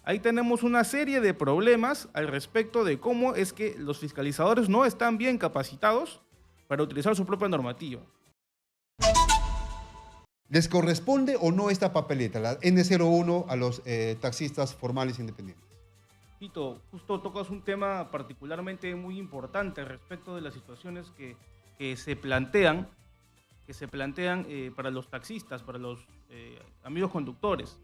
Ahí tenemos una serie de problemas al respecto de cómo es que los fiscalizadores no están bien capacitados para utilizar su propia normativa. ¿Les corresponde o no esta papeleta, la N01, a los taxistas formales independientes? Tito, justo tocas un tema particularmente muy importante respecto de las situaciones que se plantean, para los taxistas, para los amigos conductores.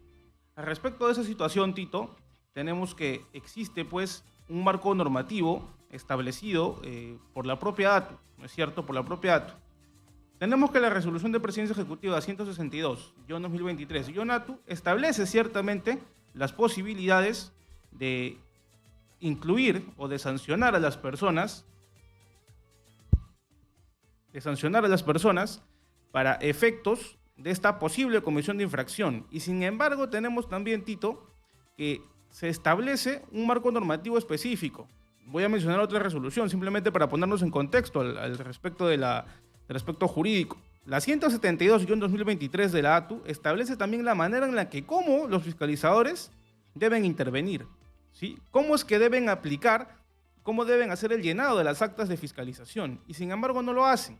Al respecto de esa situación, Tito, tenemos que existe pues un marco normativo establecido por la propia ATU, ¿no es cierto? Por la propia ATU. Tenemos que la resolución de presidencia ejecutiva 162-2023, ATU, establece ciertamente las posibilidades de incluir o de sancionar a las personas, para efectos de esta posible comisión de infracción. Y sin embargo tenemos también, Tito, que se establece un marco normativo específico. Voy a mencionar otra resolución simplemente para ponernos en contexto al respecto del aspecto jurídico. La 172-2023 de la ATU establece también la manera en la que cómo los fiscalizadores deben intervenir, ¿sí? Cómo es que deben aplicar, cómo deben hacer el llenado de las actas de fiscalización, y sin embargo no lo hacen.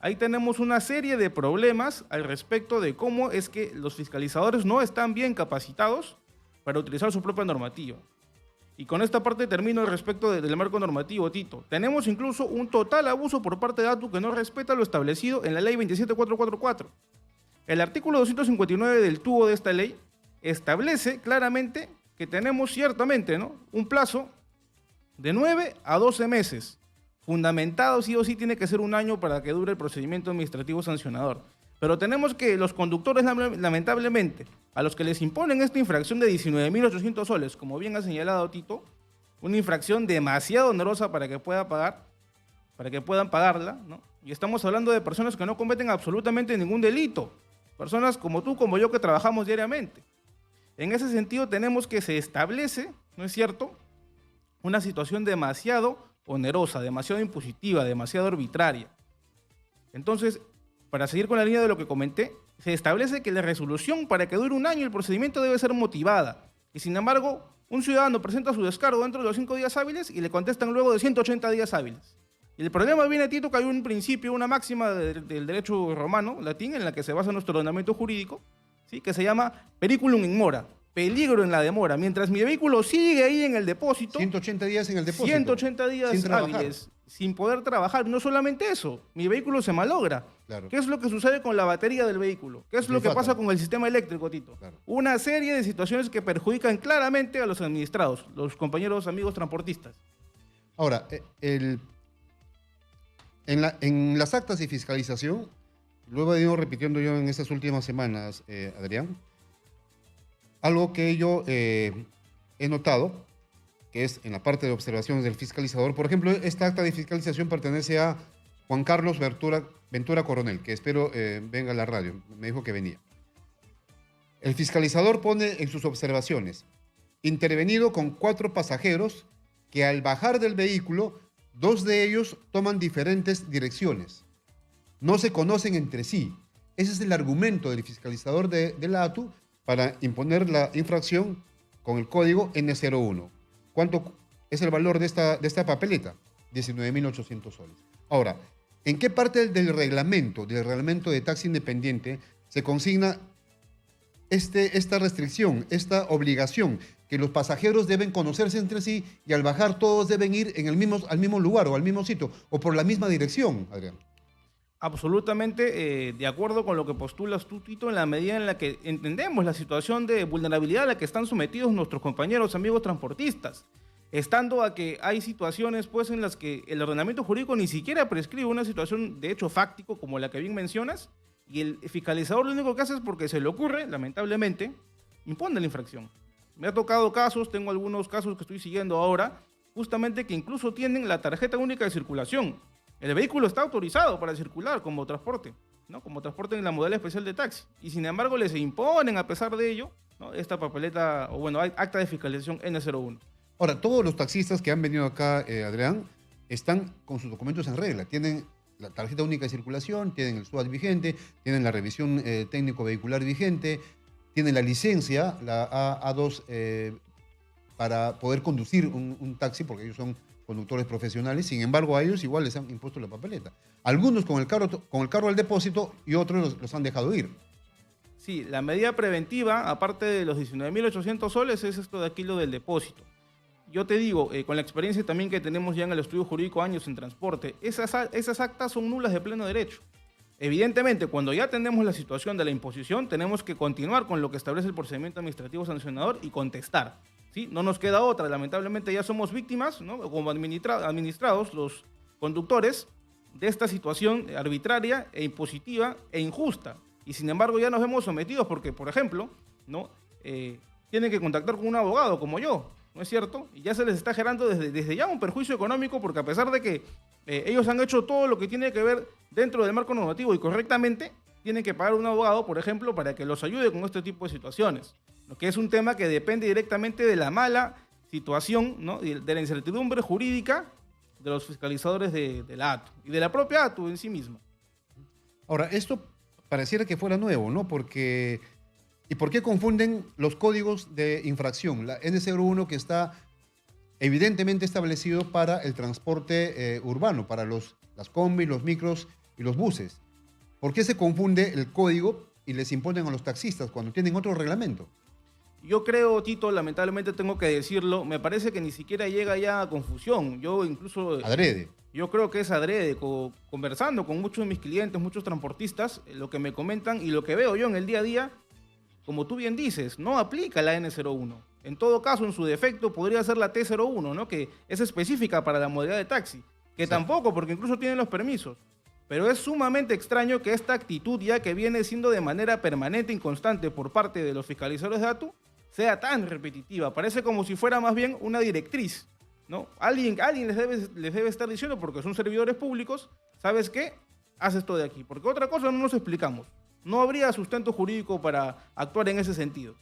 Ahí tenemos una serie de problemas al respecto de cómo es que los fiscalizadores no están bien capacitados para utilizar su propia normativa. Y con esta parte termino respecto del marco normativo, Tito. Tenemos incluso un total abuso por parte de ATU que no respeta lo establecido en la ley 27444. El artículo 259 del tubo de esta ley establece claramente que tenemos ciertamente, ¿no?, un plazo de 9 a 12 meses, fundamentado sí o sí tiene que ser un año para que dure el procedimiento administrativo sancionador. Pero tenemos que los conductores, lamentablemente, a los que les imponen esta infracción de 19.800 soles, como bien ha señalado Tito, una infracción demasiado onerosa para que puedan pagarla, ¿no? Y estamos hablando de personas que no cometen absolutamente ningún delito, personas como tú, como yo, que trabajamos diariamente. En ese sentido tenemos que se establece, ¿no es cierto?, una situación demasiado onerosa, demasiado impositiva, demasiado arbitraria. Entonces, para seguir con la línea de lo que comenté, se establece que la resolución para que dure un año el procedimiento debe ser motivada. Y sin embargo, un ciudadano presenta su descargo dentro de los 5 días hábiles y le contestan luego de 180 días hábiles. Y el problema viene, Tito, que hay un principio, una máxima del derecho romano, latín, en la que se basa nuestro ordenamiento jurídico, ¿sí?, que se llama periculum in mora, peligro en la demora. Mientras mi vehículo sigue ahí en el depósito, 180 días en el depósito. 180 días hábiles, sin poder trabajar. No solamente eso, mi vehículo se malogra. Claro. ¿Qué es lo que sucede con la batería del vehículo? ¿Qué es lo que pasa con el sistema eléctrico, Tito? Claro. Una serie de situaciones que perjudican claramente a los administrados, los compañeros, amigos transportistas. Ahora, en las actas de fiscalización, luego he ido repitiendo yo en estas últimas semanas, Adrián, algo que yo he notado, que es en la parte de observaciones del fiscalizador. Por ejemplo, esta acta de fiscalización pertenece a Juan Carlos Ventura Coronel, que espero venga a la radio. Me dijo que venía. El fiscalizador pone en sus observaciones: intervenido con 4 pasajeros que al bajar del vehículo, 2 de ellos toman diferentes direcciones. No se conocen entre sí. Ese es el argumento del fiscalizador de la ATU para imponer la infracción con el código N01. ¿Cuánto es el valor de esta papeleta? 19.800 soles. Ahora, ¿en qué parte del reglamento de taxi independiente se consigna esta restricción, esta obligación, que los pasajeros deben conocerse entre sí y al bajar todos deben ir al mismo lugar o al mismo sitio o por la misma dirección, Adrián? Absolutamente de acuerdo con lo que postulas tú, Tito, en la medida en la que entendemos la situación de vulnerabilidad a la que están sometidos nuestros compañeros, amigos transportistas, estando a que hay situaciones pues en las que el ordenamiento jurídico ni siquiera prescribe una situación de hecho fáctico como la que bien mencionas, y el fiscalizador lo único que hace es, porque se le ocurre, lamentablemente, impone la infracción. Me ha tocado casos, tengo algunos casos que estoy siguiendo ahora, justamente que incluso tienen la tarjeta única de circulación. El vehículo está autorizado para circular como transporte, ¿no?, como transporte en la modalidad especial de taxi, y sin embargo les imponen, a pesar de ello, ¿no?, esta papeleta, o bueno, acta de fiscalización N01. Ahora, todos los taxistas que han venido acá, Adrián, están con sus documentos en regla. Tienen la tarjeta única de circulación, tienen el SUAT vigente, tienen la revisión técnico vehicular vigente, tienen la licencia, la A2 para poder conducir un taxi, porque ellos son conductores profesionales. Sin embargo, a ellos igual les han impuesto la papeleta. Algunos con el carro al depósito y otros los han dejado ir. Sí, la medida preventiva, aparte de los 19.800 soles, es esto de aquí lo del depósito. Yo te digo, con la experiencia también que tenemos ya en el estudio jurídico años en transporte, esas actas son nulas de pleno derecho. Evidentemente, cuando ya tenemos la situación de la imposición, tenemos que continuar con lo que establece el procedimiento administrativo sancionador y contestar, ¿sí? No nos queda otra, lamentablemente ya somos víctimas, ¿no? Como administrados los conductores de esta situación arbitraria e impositiva e injusta. Y sin embargo ya nos vemos sometidos porque, por ejemplo, ¿no? Tienen que contactar con un abogado como yo, ¿no es cierto? Y ya se les está generando desde ya un perjuicio económico porque a pesar de que ellos han hecho todo lo que tiene que ver dentro del marco normativo y correctamente, tienen que pagar un abogado, por ejemplo, para que los ayude con este tipo de situaciones, lo que es un tema que depende directamente de la mala situación, ¿no? De la incertidumbre jurídica de los fiscalizadores de la ATU y de la propia ATU en sí misma. Ahora, esto pareciera que fuera nuevo, ¿no? Porque, ¿y por qué confunden los códigos de infracción? La N01 que está evidentemente establecido para el transporte urbano, para las combis, los micros y los buses. ¿Por qué se confunde el código y les imponen a los taxistas cuando tienen otro reglamento? Yo creo, Tito, lamentablemente tengo que decirlo, me parece que ni siquiera llega ya a confusión. Yo incluso... Adrede. Yo creo que es adrede, conversando con muchos de mis clientes, muchos transportistas, lo que me comentan y lo que veo yo en el día a día, como tú bien dices, no aplica la N01. En todo caso, en su defecto, podría ser la T01, ¿no? Que es específica para la modalidad de taxi, que tampoco, porque incluso tienen los permisos. Pero es sumamente extraño que esta actitud, ya que viene siendo de manera permanente y constante por parte de los fiscalizadores de ATU, sea tan repetitiva. Parece como si fuera más bien una directriz, ¿no? Alguien les debe estar diciendo, porque son servidores públicos, ¿sabes qué? Haz esto de aquí. Porque otra cosa no nos explicamos. No habría sustento jurídico para actuar en ese sentido.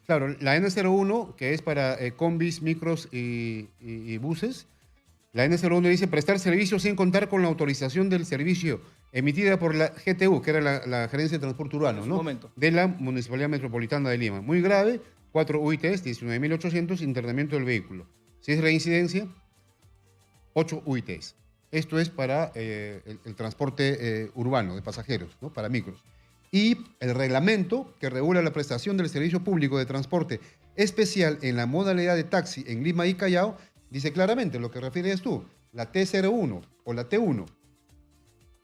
Claro, la N01, que es para combis, micros y buses, la N01 dice prestar servicio sin contar con la autorización del servicio emitida por la GTU, que era la Gerencia de Transporte Urbano, ¿no? De la Municipalidad Metropolitana de Lima. Muy grave, 4 UITs, 19.800, internamiento del vehículo. Si es reincidencia, 8 UITs. Esto es para el transporte urbano de pasajeros, ¿no? Para micros. Y el reglamento que regula la prestación del servicio público de transporte especial en la modalidad de taxi en Lima y Callao dice claramente lo que refieres tú, la T01 o la T1.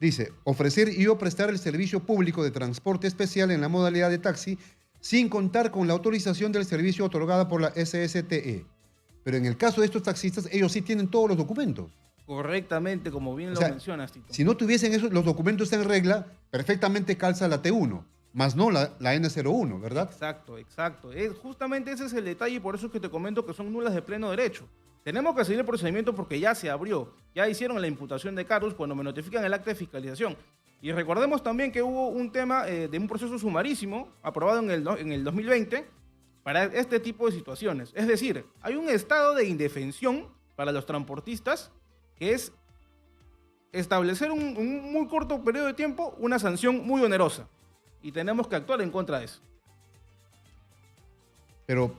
Dice, ofrecer y o prestar el servicio público de transporte especial en la modalidad de taxi sin contar con la autorización del servicio otorgada por la SSTE. Pero en el caso de estos taxistas, ellos sí tienen todos los documentos. Correctamente, como bien lo mencionas, Tito. Si no tuviesen esos, los documentos en regla, perfectamente calza la T1, más no la N01, ¿verdad? Exacto. Justamente ese es el detalle y por eso es que te comento que son nulas de pleno derecho. Tenemos que seguir el procedimiento porque ya se abrió, ya hicieron la imputación de cargos cuando me notifican el acta de fiscalización. Y recordemos también que hubo un tema de un proceso sumarísimo aprobado en el 2020 para este tipo de situaciones. Es decir, hay un estado de indefensión para los transportistas que es establecer un muy corto periodo de tiempo una sanción muy onerosa. Y tenemos que actuar en contra de eso. Pero,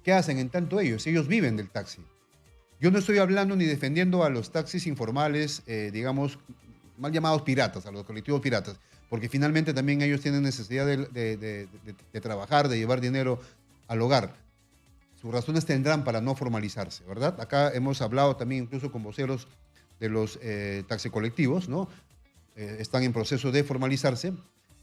¿qué hacen en tanto ellos? Ellos viven del taxi. Yo no estoy hablando ni defendiendo a los taxis informales, digamos, mal llamados piratas, a los colectivos piratas, porque finalmente también ellos tienen necesidad de trabajar, de llevar dinero al hogar. Sus razones tendrán para no formalizarse, ¿verdad? Acá hemos hablado también incluso con voceros de los taxicolectivos, ¿no? Están en proceso de formalizarse,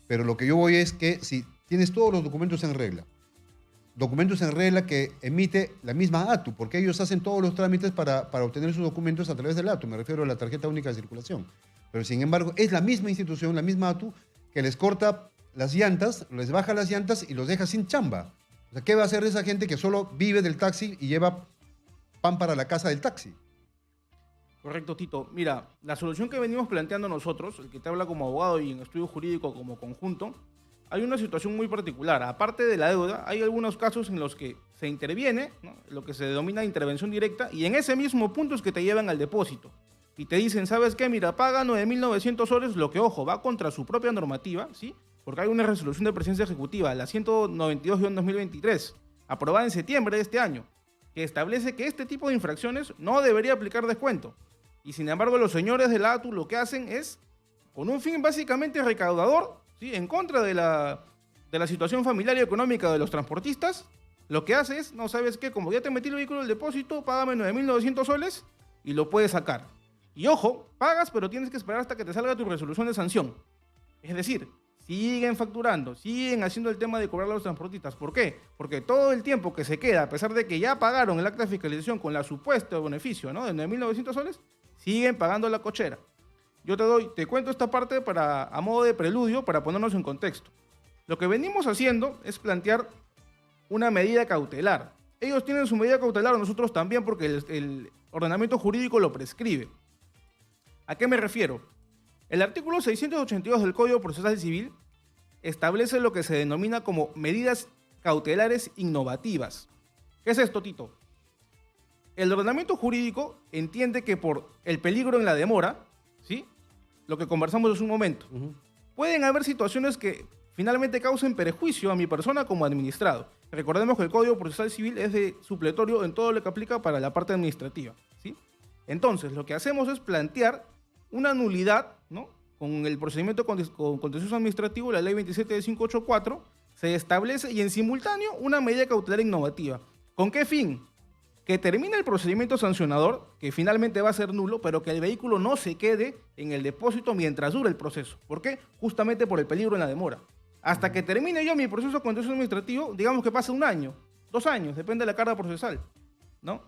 pero lo que yo voy es que si tienes todos los documentos en regla que emite la misma ATU, porque ellos hacen todos los trámites para obtener sus documentos a través del ATU, me refiero a la tarjeta única de circulación. Pero sin embargo, es la misma institución, la misma ATU, que les corta las llantas, les baja las llantas y los deja sin chamba. O sea, ¿qué va a hacer esa gente que solo vive del taxi y lleva pan para la casa del taxi? Correcto, Tito. Mira, la solución que venimos planteando nosotros, el que te habla como abogado y en estudio jurídico como conjunto, hay una situación muy particular. Aparte de la deuda, hay algunos casos en los que se interviene, ¿no? Lo que se denomina intervención directa, y en ese mismo punto es que te llevan al depósito. Y te dicen, ¿sabes qué? Mira, paga 9.900 soles, lo que, ojo, va contra su propia normativa, ¿sí? Porque hay una resolución de presidencia ejecutiva, la 192-2023, aprobada en septiembre de este año, que establece que este tipo de infracciones no debería aplicar descuento. Y sin embargo, los señores de la ATU lo que hacen es, con un fin básicamente recaudador, ¿sí?, en contra de la situación familiar y económica de los transportistas, lo que hace es, no, ¿sabes qué? Como ya te metí el vehículo del depósito, págame 9.900 soles y lo puedes sacar. Y ojo, pagas, pero tienes que esperar hasta que te salga tu resolución de sanción. Es decir, siguen facturando, siguen haciendo el tema de cobrar a los transportistas. ¿Por qué? Porque todo el tiempo que se queda, a pesar de que ya pagaron el acta de fiscalización con la supuesto beneficio, ¿no?, de 9.900 soles, siguen pagando la cochera. Yo te cuento esta parte a modo de preludio para ponernos en contexto. Lo que venimos haciendo es plantear una medida cautelar. Ellos tienen su medida cautelar, nosotros también, porque el ordenamiento jurídico lo prescribe. ¿A qué me refiero? El artículo 682 del Código Procesal Civil establece lo que se denomina como medidas cautelares innovativas. ¿Qué es esto, Tito? El ordenamiento jurídico entiende que por el peligro en la demora, ¿sí?, lo que conversamos hace un momento, pueden haber situaciones que finalmente causen perjuicio a mi persona como administrado. Recordemos que el Código Procesal Civil es de supletorio en todo lo que aplica para la parte administrativa, ¿sí? Entonces, lo que hacemos es plantear una nulidad, ¿no?, con el procedimiento contencioso administrativo, la ley 27 de 584, se establece y en simultáneo una medida cautelar innovativa. ¿Con qué fin? Que termine el procedimiento sancionador, que finalmente va a ser nulo, pero que el vehículo no se quede en el depósito mientras dure el proceso. ¿Por qué? Justamente por el peligro en la demora. Hasta que termine yo mi proceso contencioso administrativo, digamos que pase 1 año, 2 años, depende de la carga procesal, ¿no?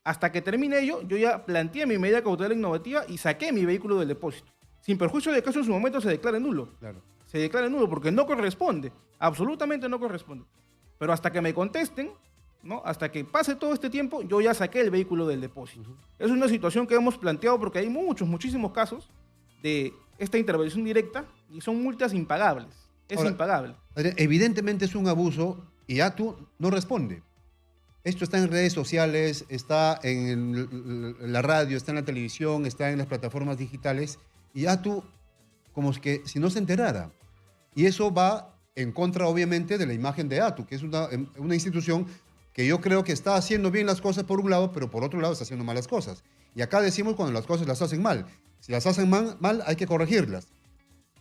Hasta que termine ello, yo ya planteé mi medida cautelar innovativa y saqué mi vehículo del depósito, sin perjuicio de que eso en su momento se declare nulo. Claro. Se declare nulo porque no corresponde, absolutamente no corresponde. Pero hasta que me contesten, ¿no?, hasta que pase todo este tiempo, yo ya saqué el vehículo del depósito. Es una situación que hemos planteado porque hay muchísimos casos de esta intervención directa y son multas impagables. Ahora, impagable. Evidentemente es un abuso y ATU no responde. Esto está en redes sociales, está en la radio, está en la televisión, está en las plataformas digitales y ATU como que si no se enterara. Y eso va en contra, obviamente, de la imagen de ATU, que es una institución que yo creo que está haciendo bien las cosas por un lado, pero por otro lado está haciendo malas cosas. Y acá decimos cuando las cosas las hacen mal. Si las hacen mal, hay que corregirlas.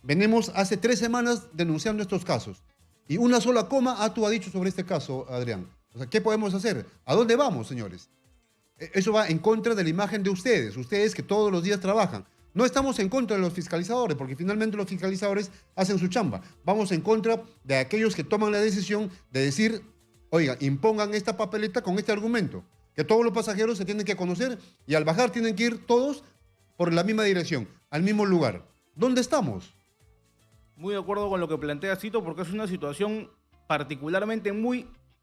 Venimos hace 3 semanas denunciando estos casos. Y una sola coma ATU ha dicho sobre este caso, Adrián. O sea, ¿qué podemos hacer? ¿A dónde vamos, señores? Eso va en contra de la imagen de ustedes que todos los días trabajan. No estamos en contra de los fiscalizadores, porque finalmente los fiscalizadores hacen su chamba. Vamos en contra de aquellos que toman la decisión de decir, oiga, impongan esta papeleta con este argumento, que todos los pasajeros se tienen que conocer y al bajar tienen que ir todos por la misma dirección, al mismo lugar. ¿Dónde estamos? Muy de acuerdo con lo que plantea Cito, porque es una situación particularmente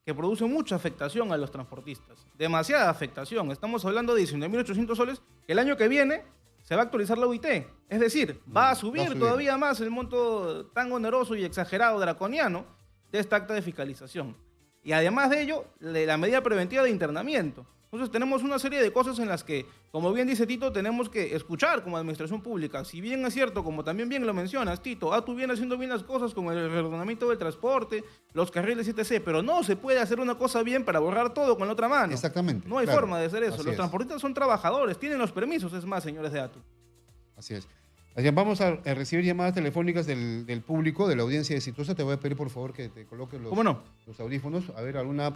que produce mucha afectación a los transportistas. Demasiada afectación. Estamos hablando de 19.800 soles, que el año que viene se va a actualizar la UIT. Es decir, va a subir todavía más el monto tan oneroso y exagerado, draconiano, de esta acta de fiscalización. Y además de ello, la medida preventiva de internamiento. Entonces tenemos una serie de cosas en las que, como bien dice Tito, tenemos que escuchar como administración pública. Si bien es cierto, como también bien lo mencionas, Tito, ATU viene haciendo bien las cosas con el reordenamiento del transporte, los carriles etc., pero no se puede hacer una cosa bien para borrar todo con la otra mano. Exactamente. No hay forma de hacer eso. Los transportistas son trabajadores, tienen los permisos, es más, señores de ATU. Así es. Adrián, vamos a recibir llamadas telefónicas del público, de la audiencia exitosa. Te voy a pedir, por favor, que te coloques los audífonos. A ver, alguna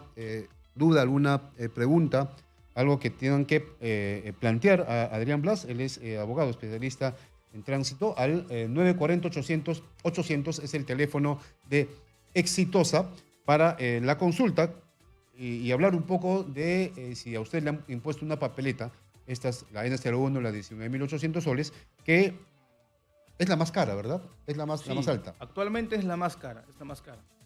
duda, alguna pregunta, algo que tengan que plantear a Adrián Blas. Él es abogado especialista en tránsito. Al 940-800 es el teléfono de Exitosa para la consulta y hablar un poco de si a usted le han impuesto una papeleta, la N01, la 19.800 soles, que es la más cara, ¿verdad? Es la más alta. Actualmente es la más cara,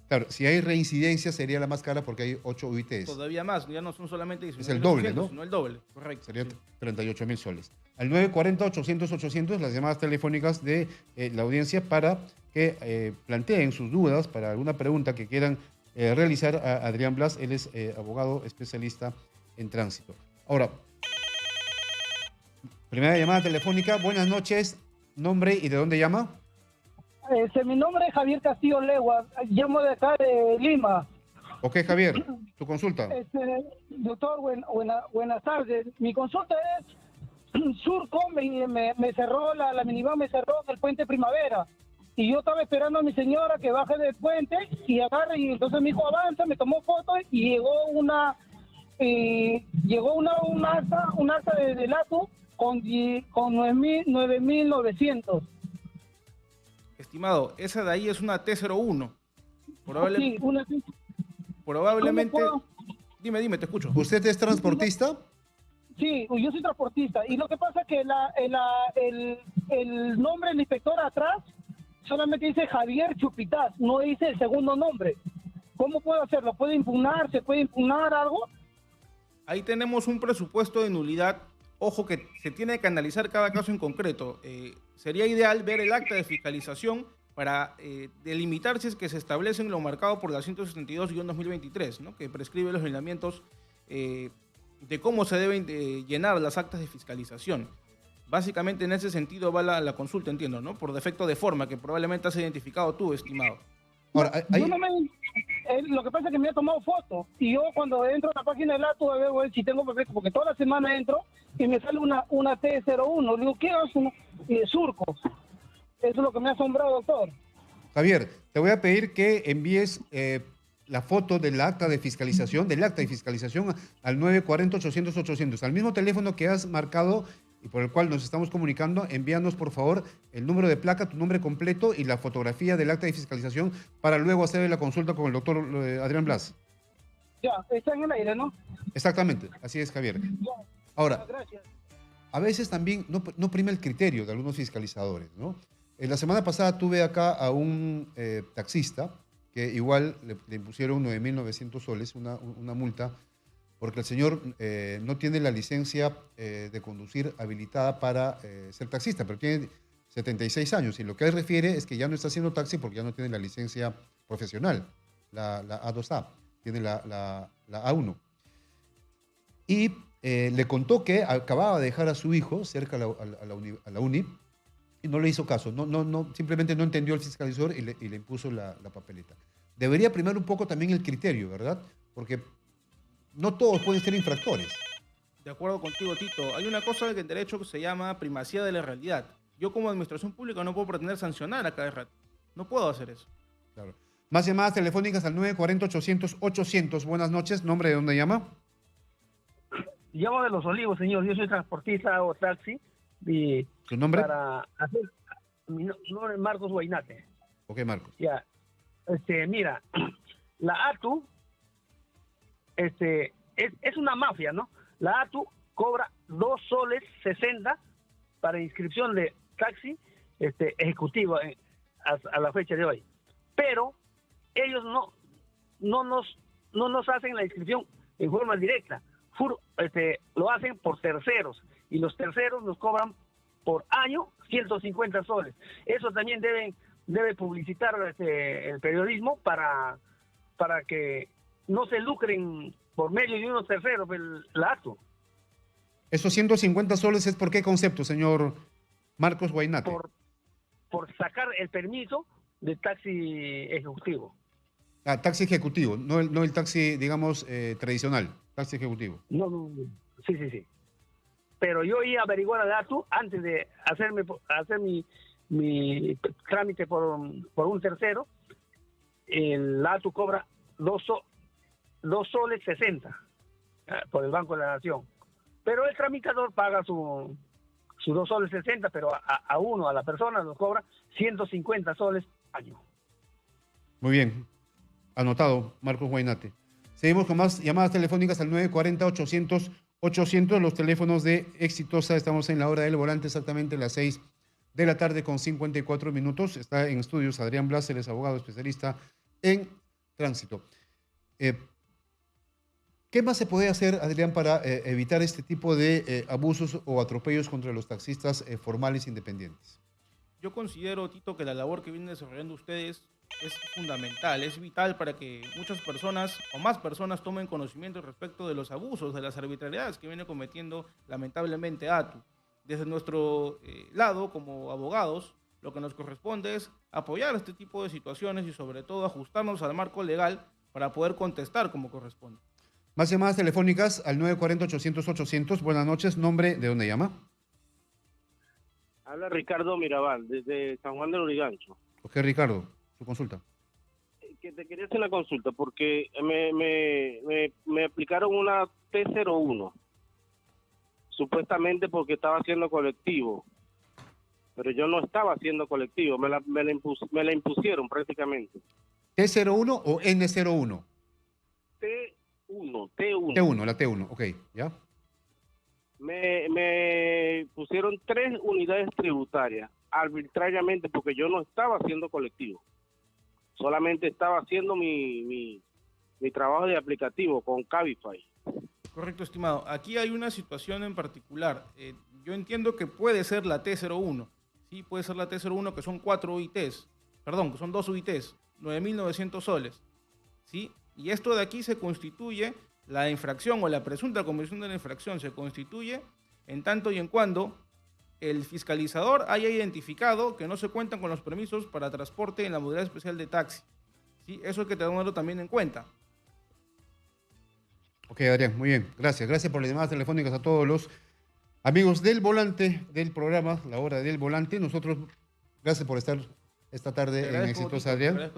Claro, si hay reincidencia sería la más cara porque hay 8 UITs. Todavía más, ya no son solamente 19.800, es el doble, ¿no? Sino el doble, correcto. Sería 38.000 soles. Al 940-800-800, las llamadas telefónicas de la audiencia para que planteen sus dudas, para alguna pregunta que quieran realizar a Adrián Blas. Él es abogado especialista en tránsito. Ahora, primera llamada telefónica. Buenas noches. ¿Nombre y de dónde llama? Mi nombre es Javier Castillo Legua, llamo de acá de Lima. Ok, Javier, tu consulta. Doctor, buenas tardes. Mi consulta es, Surco me cerró, la minivan me cerró en el puente Primavera. Y yo estaba esperando a mi señora que baje del puente y agarre, y entonces mi hijo avanza, me tomó fotos y llegó un acta de LATU con 9.900. Estimado, esa de ahí es una T01. Sí, Probablemente... ¿Cómo puedo? Dime, te escucho. ¿Usted es transportista? Sí, yo soy transportista. Y lo que pasa es que el nombre del inspector atrás solamente dice Javier Chupitaz, no dice el segundo nombre. ¿Cómo puedo hacerlo? ¿Puede impugnar? ¿Se puede impugnar algo? Ahí tenemos un presupuesto de nulidad. Ojo que se tiene que analizar cada caso en concreto. Sería ideal ver el acta de fiscalización para delimitar si es que se establece en lo marcado por la 172-2023, ¿no? Que prescribe los lineamientos de cómo se deben llenar las actas de fiscalización. Básicamente en ese sentido va la consulta, entiendo, ¿no? Por defecto de forma, que probablemente has identificado tú, estimado. Ahora, Lo que pasa es que me ha tomado fotos y yo cuando entro a la página del ATU a ver si tengo perfecto, porque toda la semana entro y me sale una T01. Digo, ¿qué es Surco? Eso es lo que me ha asombrado, doctor. Javier, te voy a pedir que envíes la foto del acta de fiscalización, al 940-800-800, al mismo teléfono que has marcado y por el cual nos estamos comunicando. Envíanos, por favor, el número de placa, tu nombre completo y la fotografía del acta de fiscalización para luego hacer la consulta con el doctor Adrián Blas. Ya, está en el aire, ¿no? Exactamente, así es, Javier. Ya. Ahora, Gracias. a veces también no prima el criterio de algunos fiscalizadores, ¿no? La semana pasada tuve acá a un taxista que igual le impusieron 9.900 soles, una multa, porque el señor no tiene la licencia de conducir habilitada para ser taxista, pero tiene 76 años y lo que él refiere es que ya no está haciendo taxi porque ya no tiene la licencia profesional, la A2A, tiene la A1. Y le contó que acababa de dejar a su hijo cerca a la uni y no le hizo caso, simplemente no entendió el fiscalizador y le impuso la papeleta. Debería primar un poco también el criterio, ¿verdad? Porque no todos pueden ser infractores. De acuerdo contigo, Tito. Hay una cosa en derecho que se llama primacía de la realidad. Yo como administración pública no puedo pretender sancionar a cada rato. No puedo hacer eso. Claro. Más llamadas telefónicas al 940-800-800. Buenas noches. ¿Nombre de dónde llama? Llamo de Los Olivos, señor. Yo soy transportista o taxi. Y ¿Su nombre? Mi nombre es Marcos Guainate. Ok, Marcos. Ya. Mira, la ATU es una mafia, ¿no? La ATU cobra 2 soles 60 para inscripción de taxi ejecutivo a la fecha de hoy. Pero ellos no nos hacen la inscripción en forma directa. Lo hacen por terceros y los terceros nos cobran por año 150 soles. Eso también debe publicitar el periodismo para que no se lucren por medio de unos terceros la ATU. Esos 150 soles es por qué concepto, señor Marcos Guainate. Por sacar el permiso de taxi ejecutivo. Ah, taxi ejecutivo, no el taxi, digamos, tradicional, taxi ejecutivo. No. Sí. Pero yo iba a averiguar a la ATU antes de hacer mi trámite por un tercero. La ATU cobra 2 soles 60 por el Banco de la Nación. Pero el tramitador paga su 2 soles 60, pero a la persona nos cobra 150 soles año. Muy bien. Anotado, Marcos Guainate. Seguimos con más llamadas telefónicas al 940-800-800, los teléfonos de Exitosa. Estamos en la hora del volante, exactamente las 6 de la tarde con 54 minutos. Está en estudios Adrián Blas, él es abogado especialista en tránsito. ¿Qué más se puede hacer, Adrián, para evitar este tipo de abusos o atropellos contra los taxistas formales independientes? Yo considero, Tito, que la labor que vienen desarrollando ustedes es fundamental, es vital para que muchas personas o más personas tomen conocimiento respecto de los abusos, de las arbitrariedades que viene cometiendo lamentablemente ATU. Desde nuestro lado, como abogados, lo que nos corresponde es apoyar este tipo de situaciones y sobre todo ajustarnos al marco legal para poder contestar como corresponde. Más llamadas telefónicas al 940-800-800. Buenas noches, nombre, ¿de dónde llama? Habla Ricardo Mirabal, desde San Juan del Lurigancho. Ok, Ricardo, su consulta. Que te quería hacer una consulta porque me aplicaron una T01, supuestamente porque estaba haciendo colectivo, pero yo no estaba haciendo colectivo, me la impusieron prácticamente. ¿T01 o N01? T1. T1, la T1, ok, ¿ya? Me pusieron 3 unidades tributarias arbitrariamente porque yo no estaba haciendo colectivo. Solamente estaba haciendo mi trabajo de aplicativo con Cabify. Correcto, estimado. Aquí hay una situación en particular. Yo entiendo que puede ser la T01. Sí, puede ser la T01, que son 4 UITs. Perdón, que son 2 UITs. 9.900 soles. ¿Sí? Y esto de aquí se constituye, la infracción o la presunta comisión de la infracción se constituye en tanto y en cuando el fiscalizador haya identificado que no se cuentan con los permisos para transporte en la modalidad especial de taxi. ¿Sí? Eso hay que tenerlo también en cuenta. Ok, Adrián, muy bien. Gracias. Gracias por las llamadas telefónicas a todos los amigos del volante del programa, la hora del volante. Nosotros, gracias por estar esta tarde en Exitosa, Adrián.